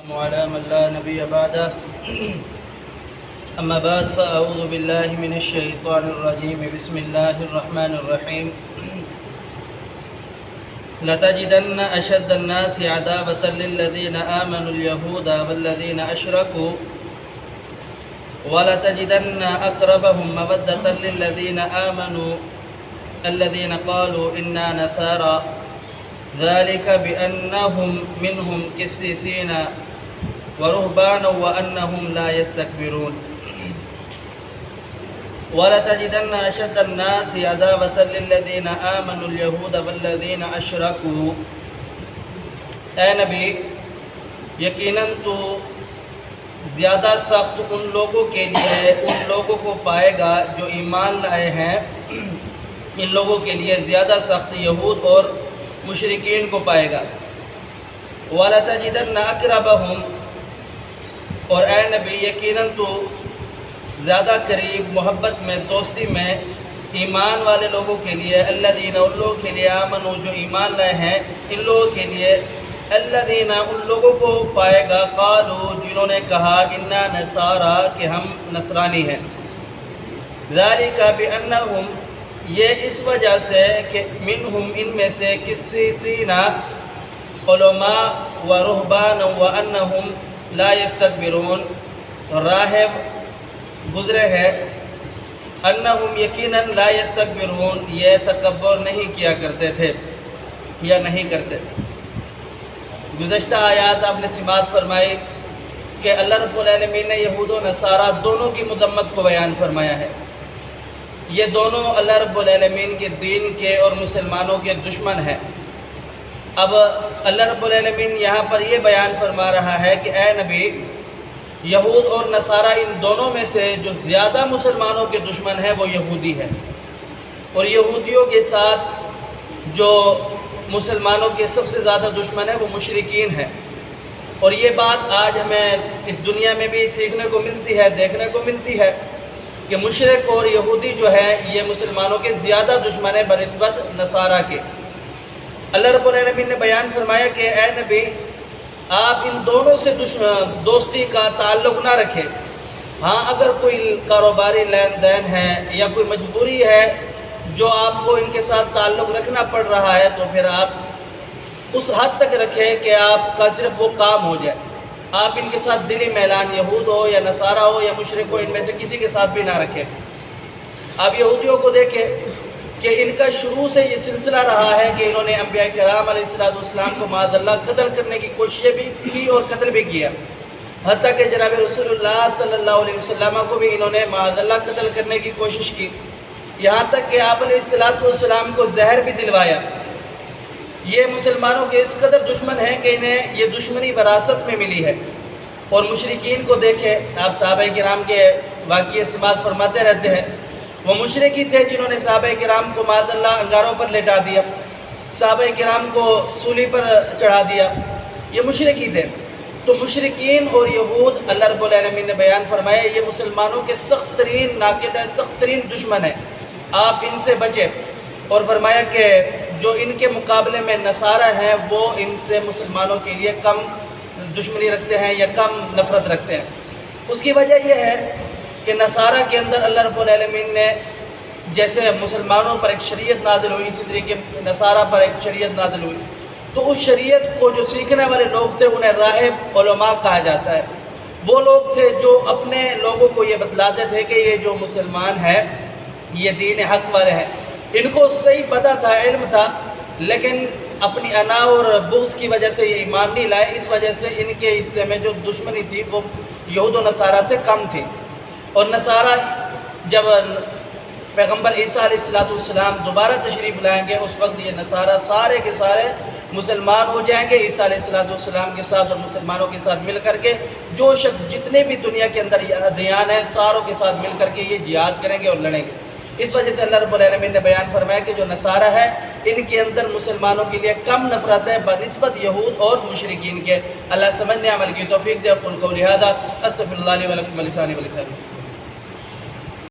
وعلى من لا نبي بعده أما بعد فأعوذ بالله من الشيطان الرجيم بسم الله الرحمن الرحيم لتجدن أشد الناس عداوة للذين آمنوا اليهود والذين أشركوا ولتجدن أقربهم مودة للذين آمنوا الذين قالوا إنا نصارى ذلك بأنهم منهم قسيسين ورهبانا وأنهم لا يستكبرون ولتجدن أشد الناس عداوة للذين آمنوا اليهود والذين أشركوا اے نبی یقیناً تو زیادہ سخت ان لوگوں کے لیے ان لوگوں کو پائے گا جو ایمان لائے ہیں، ان لوگوں کے لیے زیادہ سخت یہود اور مشرکین کو پائے گا۔ وَلَتَجِدَنَّ أَقْرَبَهُمْ، اور اے نبی یقیناً تو زیادہ قریب محبت میں دوستی میں ایمان والے لوگوں کے لیے الذین ان لوگوں کے لیے آمنوا جو ایمان لائے ہیں، ان لوگوں کے لیے الذین ان لوگوں کو پائے گا قالوا جنہوں نے کہا انا نصارا کہ ہم نصرانی ہیں۔ ذالک بأنہم یہ اس وجہ سے کہ منہم ان میں سے قسیسین علماء و رہبان و انہم لا یستکبرون، راہب گزرے ہے، انہم یقیناً لا یستکبرون یہ تکبر نہیں کیا کرتے تھے یا نہیں کرتے۔ گزشتہ آیات آپ نے سماعت فرمائی کہ اللہ رب العالمین نے یہود و نصارہ دونوں کی مذمت کو بیان فرمایا ہے۔ یہ دونوں اللہ رب العالمین کے دین کے اور مسلمانوں کے دشمن ہیں۔ اب اللہ رب العالمین یہاں پر یہ بیان فرما رہا ہے کہ اے نبی یہود اور نصارہ ان دونوں میں سے جو زیادہ مسلمانوں کے دشمن ہیں وہ یہودی ہے، اور یہودیوں کے ساتھ جو مسلمانوں کے سب سے زیادہ دشمن ہیں وہ مشرکین ہیں۔ اور یہ بات آج ہمیں اس دنیا میں بھی سیکھنے کو ملتی ہے، دیکھنے کو ملتی ہے کہ مشرک اور یہودی جو ہے یہ مسلمانوں کے زیادہ دشمن ہیں بنسبت نصارہ کے۔ اللہ رب العالمین نے بیان فرمایا کہ اے نبی آپ ان دونوں سے دوستی کا تعلق نہ رکھیں، ہاں اگر کوئی کاروباری لین دین ہے یا کوئی مجبوری ہے جو آپ کو ان کے ساتھ تعلق رکھنا پڑ رہا ہے تو پھر آپ اس حد تک رکھیں کہ آپ کا صرف وہ کام ہو جائے۔ آپ ان کے ساتھ دلی میلان یہود ہو یا نصارہ ہو یا مشرک ہو ان میں سے کسی کے ساتھ بھی نہ رکھیں۔ آپ یہودیوں کو دیکھیں کہ ان کا شروع سے یہ سلسلہ رہا ہے کہ انہوں نے انبیاء کرام علیہ السلام کو معاذ اللہ قتل کرنے کی کوششیں بھی کی اور قتل بھی کیا، حتیٰ کہ جناب رسول اللہ صلی اللہ علیہ وسلم کو بھی انہوں نے معاذ اللہ قتل کرنے کی کوشش کی، یہاں تک کہ آپ علیہ السلام کو زہر بھی دلوایا۔ یہ مسلمانوں کے اس قدر دشمن ہیں کہ انہیں یہ دشمنی وراثت میں ملی ہے۔ اور مشرکین کو دیکھیں، آپ صحابہ کرام کے واقعے سماعت فرماتے رہتے ہیں، وہ مشرک ہی تھے جنہوں نے صحابہ کرام کو معاذ اللہ انگاروں پر لٹا دیا، صحابہ کرام کو سولی پر چڑھا دیا، یہ مشرک ہی تھے۔ تو مشرکین اور یہود اللہ رب العالمین نے بیان فرمایا یہ مسلمانوں کے سخت ترین ناقد ہیں، سخت ترین دشمن ہیں، آپ ان سے بچیں۔ اور فرمایا کہ جو ان کے مقابلے میں نصارہ ہیں وہ ان سے مسلمانوں کے لیے کم دشمنی رکھتے ہیں یا کم نفرت رکھتے ہیں۔ اس کی وجہ یہ ہے کہ نصارہ کے اندر اللہ رب العالمین نے جیسے مسلمانوں پر ایک شریعت نازل ہوئی اسی طریقے نصارہ پر ایک شریعت نازل ہوئی، تو اس شریعت کو جو سیکھنے والے لوگ تھے انہیں راہب علماء کہا جاتا ہے۔ وہ لوگ تھے جو اپنے لوگوں کو یہ بتلاتے تھے کہ یہ جو مسلمان ہے یہ دین حق والے ہیں، ان کو صحیح پتہ تھا، علم تھا، لیکن اپنی انا اور بغض کی وجہ سے یہ ایمان نہیں لائے، اس وجہ سے ان کے حصے میں جو دشمنی تھی وہ یہود و نصارہ سے کم تھی۔ اور نصارہ جب پیغمبر عیسیٰ علیہ السلام دوبارہ تشریف لائیں گے اس وقت یہ نصارہ سارے کے سارے مسلمان ہو جائیں گے عیسیٰ علیہ السلام کے ساتھ اور مسلمانوں کے ساتھ مل کر کے۔ جو شخص جتنے بھی دنیا کے اندر دیان ہیں ساروں کے ساتھ مل کر کے یہ جہاد کریں گے اور لڑیں گے۔ اس وجہ سے اللہ رب العالمین نے بیان فرمایا کہ جو نصارہ ہے ان کے اندر مسلمانوں کے لیے کم نفرت ہے بنسبت یہود اور مشرکین کے۔ اللہ سمجھنے عمل کی توفیق دے۔ اقول قولی ھذا استغفر اللہ لی ولکم ولسائر المسلمین۔